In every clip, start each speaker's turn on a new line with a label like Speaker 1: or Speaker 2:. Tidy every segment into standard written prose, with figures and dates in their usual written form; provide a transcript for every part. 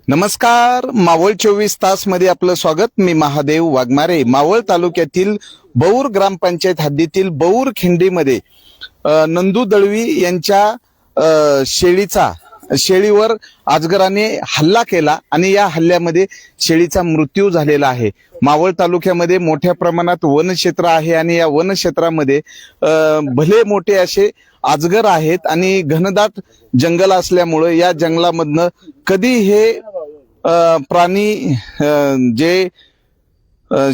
Speaker 1: नमस्कार, मावळ 24 तास मध्ये आपलं स्वागत. मी महादेव वाघमारे. मावळ तालुक्यातील बौर ग्रामपंचायत हद्दीतील बौर खिंडीमध्ये नंदू दळवी यांच्या शेळीवर अजगराने हल्ला केला आणि या हल्ल्यामध्ये शेळीचा मृत्यू झालेला आहे. मावळ तालुक्यामध्ये मोठ्या प्रमाणात वनक्षेत्र आहे आणि या वनक्षेत्रामध्ये भले मोठे असे अजगर आहेत आणि घनदाट जंगल असल्यामुळे या जंगलामधनं कधी हे प्राणी जे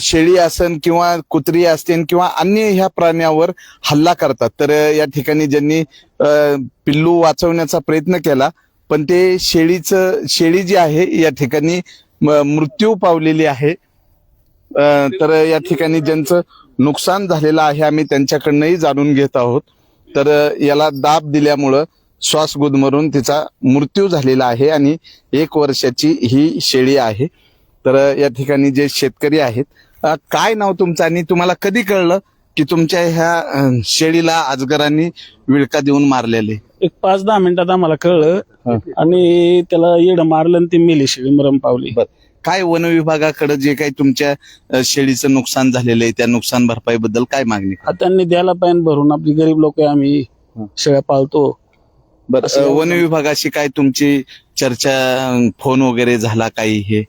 Speaker 1: शेळी असन किंवा कुत्री असतील किंवा अन्य ह्या प्राण्यावर हल्ला करतात. तर या ठिकाणी ज्यांनी पिल्लू वाचवण्याचा प्रयत्न केला पण ते शेळी जी आहे या ठिकाणी मृत्यू पावलेली आहे. तर या ठिकाणी ज्यांचं नुकसान झालेलं आहे आम्ही त्यांच्याकडनंही जाणून घेत आहोत. तर याला दाब दिल्यामुळं श्वास गुदमरून तिचा मृत्यू झालेला आहे आणि 1 वर्षाची ही शेळी आहे. तर या ठिकाणी जे शेतकरी आहेत, काय नाव तुमचं आणि तुम्हाला कधी कळलं की तुमच्या ह्या शेळीला अजगरांनी विळका देऊन मारलेले?
Speaker 2: एक 5-10 मिनिटात आम्हाला कळलं आणि त्याला येड मारलं आणि ती मेली शेळी, मरण पावली.
Speaker 1: काय वन विभागाकडे जे काही तुमच्या शेळीचं नुकसान झालेलं आहे त्या नुकसान भरपाई बद्दल काय मागणी?
Speaker 2: त्यांनी द्यायला पाहिजे भरून. आपली गरीब लोक आम्ही शेळ्या पाळतो.
Speaker 1: बरं, वन विभागाशी काय तुमची चर्चा, फोन वगैरे झाला काही? हे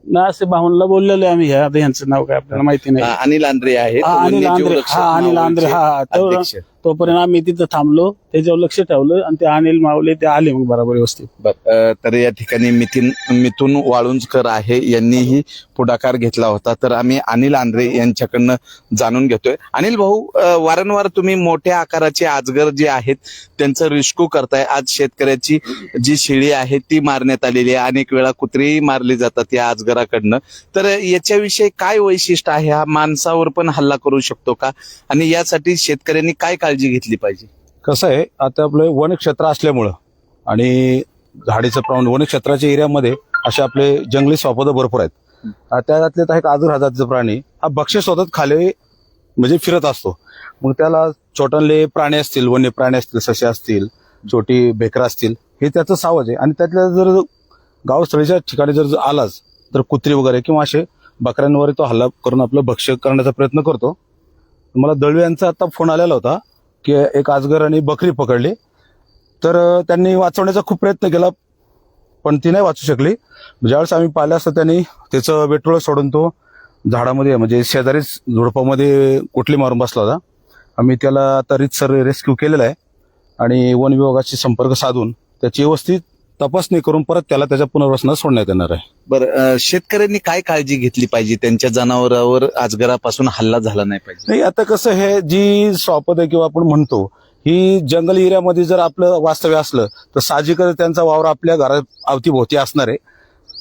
Speaker 2: ना असे भाऊनला बोललेले आम्ही. आता यांचं नाव काय आपल्याला माहिती नाही.
Speaker 1: अनिल आंद्रे आहेत,
Speaker 2: अनिल आंद्रे. तोपर्यंत आम्ही तिथं थांबलो, त्याच्यावर लक्ष ठेवलं आणि ते अनिल मावले ते आले मग बरोबर व्यवस्थित.
Speaker 1: तर या ठिकाणी मिथून वाळुंजकर आहे, यांनीही पुढाकार घेतला होता. तर आम्ही अनिल आंद्रे यांच्याकडनं जाणून घेतोय. अनिल भाऊ, वारंवार तुम्ही मोठ्या आकाराचे अजगर जे आहेत त्यांचं रेस्क्यू करताय. आज शेतकऱ्याची जी शेळी आहे ती मारण्यात आलेली आहे. अनेक वेळा कुत्रेही मारले जातात या अजगराकडनं. तर याच्याविषयी काय वैशिष्ट्य आहे? हा माणसावर पण हल्ला करू शकतो का आणि यासाठी शेतकऱ्यांनी काय काळजी घेतली पाहिजे?
Speaker 3: कसं आहे, आता आपलं वनक्षेत्र असल्यामुळं आणि झाडीचं प्रमाण वनक्षेत्राच्या एरियामध्ये असे आपले जंगली स्वापद भरपूर आहेत. त्यातले तर एक आजूर जातीचा प्राणी हा भक्ष्य शोधत खाली म्हणजे फिरत असतो. मग त्याला छोटले प्राणी असतील, वन्य प्राणी असतील, ससे असतील, छोटी बेकरं असतील, हे त्याचं सावज आहे. आणि त्यातल्या जर गावस्थळीच्या ठिकाणी जर आलाच तर कुत्री वगैरे किंवा असे बकऱ्यांवर तो हल्ला करून आपलं भक्ष्य करण्याचा प्रयत्न करतो. मला दळवी यांचा आता फोन आलेला होता की एक अजगर आणि बकरी पकडली. तर त्यांनी वाचवण्याचा खूप प्रयत्न केला पण ती नाही वाचू शकली. ज्यावेळेस आम्ही पाहिलं असतं त्यांनी त्याचं वेटोळं सोडून तो झाडामध्ये म्हणजे शेजारीच झुडपामध्ये कुठली मारून बसला होता. आम्ही त्याला आता रीतसर रेस्क्यू केलेला आहे आणि वन विभागाशी संपर्क साधून त्याची व्यवस्थित तपासणी करून परत त्याला त्याच्या पुनर्वसनात सोडण्यात येणार आहे.
Speaker 1: बरं, शेतकऱ्यांनी काय काळजी घेतली पाहिजे? त्यांच्या जनावरांवर अजगरापासून हल्ला झाला नाही पाहिजे.
Speaker 3: नाही, आता कसं हे जी स्वापद आहे किंवा आपण म्हणतो ही जंगल एरियामध्ये जर आपलं वास्तव्य असलं तर साहजिकच त्यांचा वावर आपल्या घरा अवतीभोवती असणार आहे.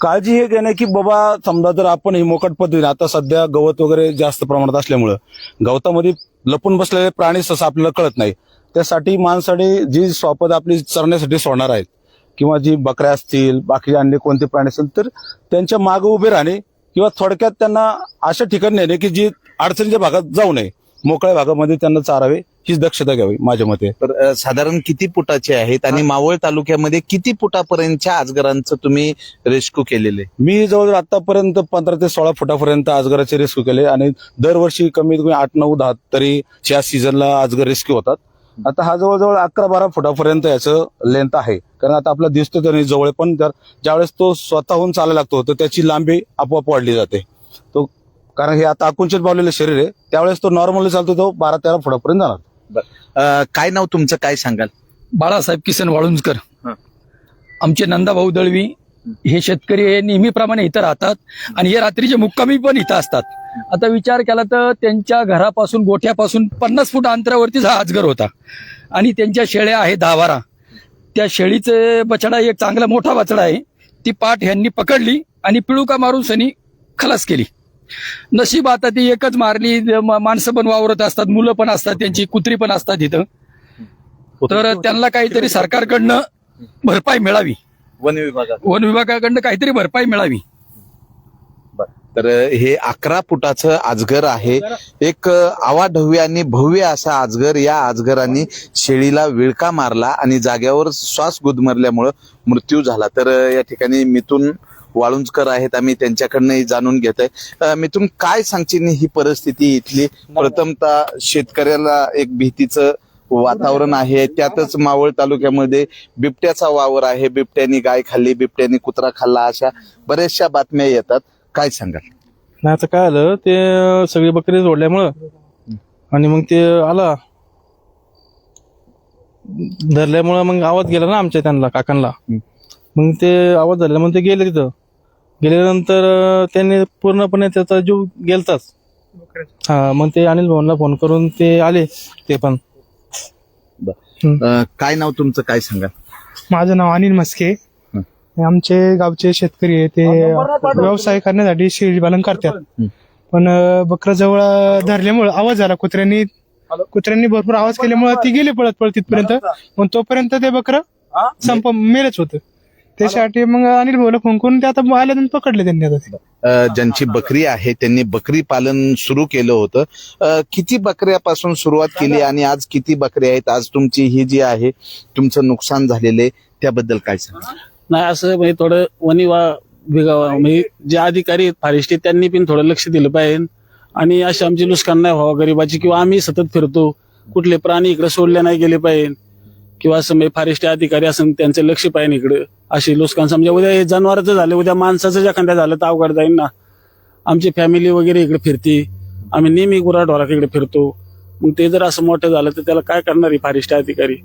Speaker 3: काळजी हे घेणं की बाबा समजा जर आपण ही मोकट पद्धतीने, आता सध्या गवत वगैरे जास्त प्रमाणात असल्यामुळं गवतामध्ये लपून बसलेले प्राणी सहसा आपल्याला कळत नाही. त्यासाठी माणसाने जी स्वापद आपली चरण्यासाठी सोडणार आहेत किंवा जी बकऱ्या असतील, बाकी अन्य कोणते प्राणी असतील तर त्यांच्या मागे उभे राहणे किंवा थोडक्यात त्यांना अशा ठिकाणी नेणे की जी अडचणीच्या भागात जाऊ नये, मोकळ्या भागामध्ये त्यांना चारावे, हीच दक्षता घ्यावी माझ्या मते.
Speaker 1: तर साधारण किती फुटाचे आहेत आणि मावळ तालुक्यामध्ये किती फुटापर्यंतच्या अजगरांचं तुम्ही रेस्क्यू केलेले?
Speaker 3: मी जवळजवळ आतापर्यंत 15 ते 16 फुटापर्यंत अजगराचे रेस्क्यू केले आणि दरवर्षी कमीत कमी 8, 9, 10 तरी या सीझनला अजगर रेस्क्यू होतात. आता हा जवळजवळ 11-12 फुटापर्यंत याचं लेंथ आहे. कारण आता आपला दिसतो तर जवळ, पण ज्यावेळेस तो स्वतःहून चालायला लागतो तर त्याची लांबी आपोआप वाढली जाते. तो कारण हे आता आकुंचित पावलेलं शरीर आहे, त्यावेळेस तो नॉर्मली चालतो तो 12-13 फुटापर्यंत जाणार.
Speaker 1: काय नाव तुमचं, काय सांगाल?
Speaker 4: बाळासाहेब किसन वाळुंजकर. आमचे नंदाभाऊ दळवी हे शेतकरी हे नेहमीप्रमाणे इथं राहतात आणि हे रात्रीचे मुक्कामी पण इथं असतात. आता विचार केला तर त्यांच्या घरापासून, गोठ्यापासून 50 फूट अंतरावरतीच हा अजगर होता आणि त्यांच्या शेळ्या आहे 10-12. त्या शेळीचे बछडा एक चांगला मोठा बछडा आहे, ती पाठ ह्यांनी पकडली आणि पिळुका मारून सनी खलास केली. नशीब आता ती एकच मारली. माणसं पण वावरत असतात, मुलं पण असतात, त्यांची कुत्री पण असतात इथं. तर त्यांना काहीतरी सरकारकडनं भरपाई मिळावी, वन विभागाकडनं काहीतरी भरपाई मिळावी.
Speaker 1: तर हे 11 फुटाचं अजगर आहे. एक आवाढव्य आणि भव्य असा अजगर. या अजगराने शेळीला विळका मारला आणि जाग्यावर श्वास गुदमरल्यामुळं मृत्यू झाला. तर या ठिकाणी मिथुन वाळुंजकर आहेत, आम्ही त्यांच्याकडनं जाणून घेत आहे. मिथुन, काय सांगशील ही परिस्थिती इथली? प्रथमतः शेतकऱ्याला एक भीतीचं वातावरण आहे, त्यातच मावळ तालुक्यामध्ये बिबट्याचा वावर आहे. बिबट्यानी गाय खाल्ली, बिबट्यानी कुत्रा खाल्ला, अशा बऱ्याचशा बातम्या येतात. काय सांगाल?
Speaker 5: नाही, आता काय आलं ते सगळी बकरी जोडल्यामुळं आणि मग ते आला धरल्यामुळं मग आवाज गेला ना आमच्या त्यांना काकांना. मग ते आवाज झाला मग ते गेले. तिथं गेल्यानंतर त्यांनी पूर्णपणे त्याचा जीव गेलताच. हा, मग ते अनिल भाऊंना फोन करून ते आले ते पण.
Speaker 1: काय नाव तुमचं, काय सांगाल?
Speaker 6: माझं नाव अनिल मस्के. आमचे गावचे शेतकरी आहे, ते व्यवसाय करण्यासाठी शेळी पालन करतात. पण बकरं जवळ धरल्यामुळे आवाज झाला, कुत्र्यांनी भरपूर आवाज केल्यामुळे ती गेली पळत पळत तिथपर्यंत. पण तोपर्यंत ते बकरं मेलच होतं. त्याच्यासाठी मग अनिल भाऊला फोन करून ते आता आल्यानंतर पकडले त्यांनी. आता
Speaker 1: ज्यांची बकरी आहे त्यांनी बकरी पालन सुरू केलं होतं. किती बकऱ्यापासून सुरुवात केली आणि आज किती बकरी आहेत? आज तुमची ही जी आहे, तुमचं नुकसान झालेले त्याबद्दल काय सांगा?
Speaker 2: नाही, असं म्हणजे थोडं म्हणजे जे अधिकारी आहेत फॉरेस्टचे त्यांनी पण थोडं लक्ष दिलं पाहिजे. आणि अशी आमची नुकसान नाही व्हावं गरीबाची, किंवा आम्ही सतत फिरतो, कुठले प्राणी इकडे सोडले नाही गेले पाहिजे, किंवा असं म्हणजे फॉरेस्ट अधिकारी असं त्यांचं लक्ष पाहिजे इकडे. अशी नुकसान समजा उद्या हे जनावरांचं झालं, उद्या माणसाचं जर एखाद्या झालं तर अवघड जाईल ना. आमची फॅमिली वगैरे इकडे फिरते, आम्ही नेहमी गुराढोरात इकडे फिरतो. मग ते जर असं मोठं झालं तर त्याला काय करणार आहे फॉरेस्ट अधिकारी?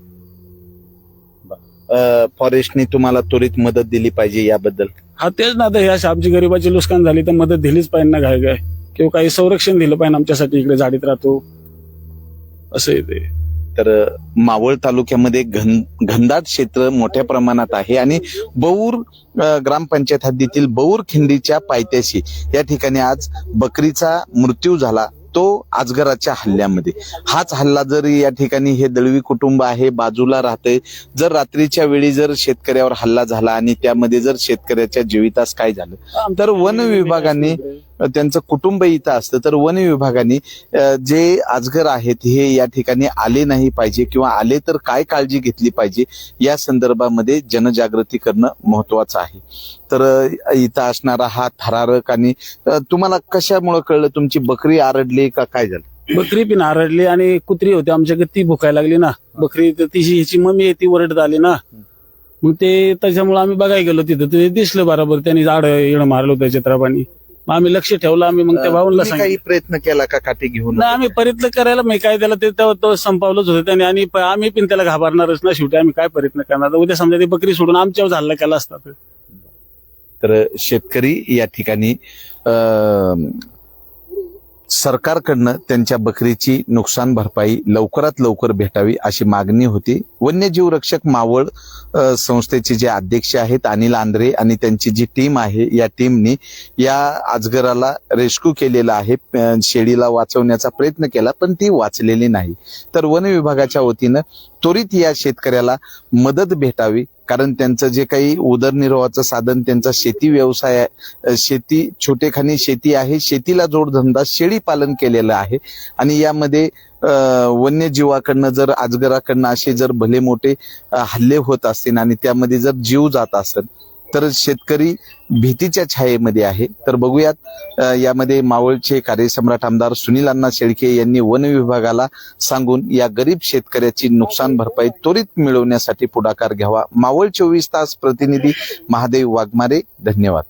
Speaker 1: फॉरेस्टने तुम्हाला त्वरित मदत दिली पाहिजे याबद्दल.
Speaker 2: हा, तेच ना. आता हे अशी आमची गरीबाची नुकसान झाली तर मदत दिलीच पाहिजे ना, काय किंवा काही संरक्षण दिलं पाहिजे आमच्यासाठी. इकडे झाडीत राहतो असं आहे ते.
Speaker 1: तर मावळ तालुक्यामध्ये घनदाट क्षेत्र मोठ्या प्रमाणात आहे आणि बौर ग्रामपंचायत हद्दीतील बौर खिंडीच्या पायथ्याशी या ठिकाणी आज बकरीचा मृत्यू झाला, तो अजगराच्या हल्ल्यामध्ये. हाच हल्ला जर या ठिकाणी हे दळवी कुटुंब आहे, बाजूला राहते, जर रात्रीच्या वेळी जर शेतकऱ्यावर हल्ला झाला आणि त्यामध्ये जर शेतकऱ्याच्या जीवितास काय झालं तर वन विभागाने, त्यांचं कुटुंब इथं असतं तर वन विभागाने जे अजगर आहेत हे या ठिकाणी आले नाही पाहिजे, किंवा आले तर काय काळजी घेतली पाहिजे या संदर्भामध्ये जनजागृती करणं महत्वाचं आहे. तर इथं असणारा हा थरारक, आणि तुम्हाला कशामुळे कळलं? तुमची बकरी आरडली का काय झालं?
Speaker 2: बकरी पण आरडली आणि कुत्री होती आमच्याकडे, ती भुकायला लागली ना बकरी. तर तिची ह्याची मम्मी आहे ती वरडत आली ना. मग ते त्याच्यामुळे आम्ही बघायला गेलो तिथं, ते दिसलं बरोबर त्यांनी झाड येणं मारलं होतं चित्रापाणी. मग आम्ही लक्ष ठेवलं. आम्ही मग त्या भाऊला
Speaker 1: तुम्ही काही प्रयत्न केला का काठी घेऊन?
Speaker 2: नाही, आम्ही प्रयत्न करायला मी काय त्याला ते संपवलंच होतं त्याने, आणि आम्ही पण त्याला घाबरणारच ना. शेवटी आम्ही काय प्रयत्न करणार? उद्या समजा ती बकरी सोडून आमच्यावर हल्ला केला असता
Speaker 1: तर शेतकरी या ठिकाणी सरकारकडनं त्यांच्या बकरीची नुकसान भरपाई लवकरात लवकर भेटावी अशी मागणी होती. वन्यजीव रक्षक मावळ संस्थेचे जे अध्यक्ष आहेत अनिल आंद्रे आणि त्यांची जी टीम आहे, या टीमनी या अजगराला रेस्क्यू केलेला आहे. शेळीला वाचवण्याचा प्रयत्न केला पण ती वाचलेली नाही. तर वन विभागाच्या वतीनं त्वरित या शेतकऱ्याला मदत भेटावी, कारण त्यांचं जे काही उदरनिर्वाहाचं साधन त्यांचा शेती व्यवसाय आहे, शेती छोटेखानी शेती आहे, शेतीला जोडधंदा शेळी पालन केलेलं आहे. आणि यामध्ये वन्यजीवाकडनं जर अजगराकडनं असे जर भले मोठे हल्ले होत असतील आणि त्यामध्ये जर जीव जात असेल तर शेतकरी भीतीच्या छायेमध्ये आहे. तर बघूयात यामध्ये मावळचे कार्यसम्राट आमदार सुनील अण्णा शेळके यांनी वन विभागाला सांगून या गरीब शेतकऱ्याची नुकसान भरपाई त्वरित मिळवण्यासाठी पुढाकार घ्यावा. मावळ 24 तास प्रतिनिधी महादेव वाघमारे, धन्यवाद.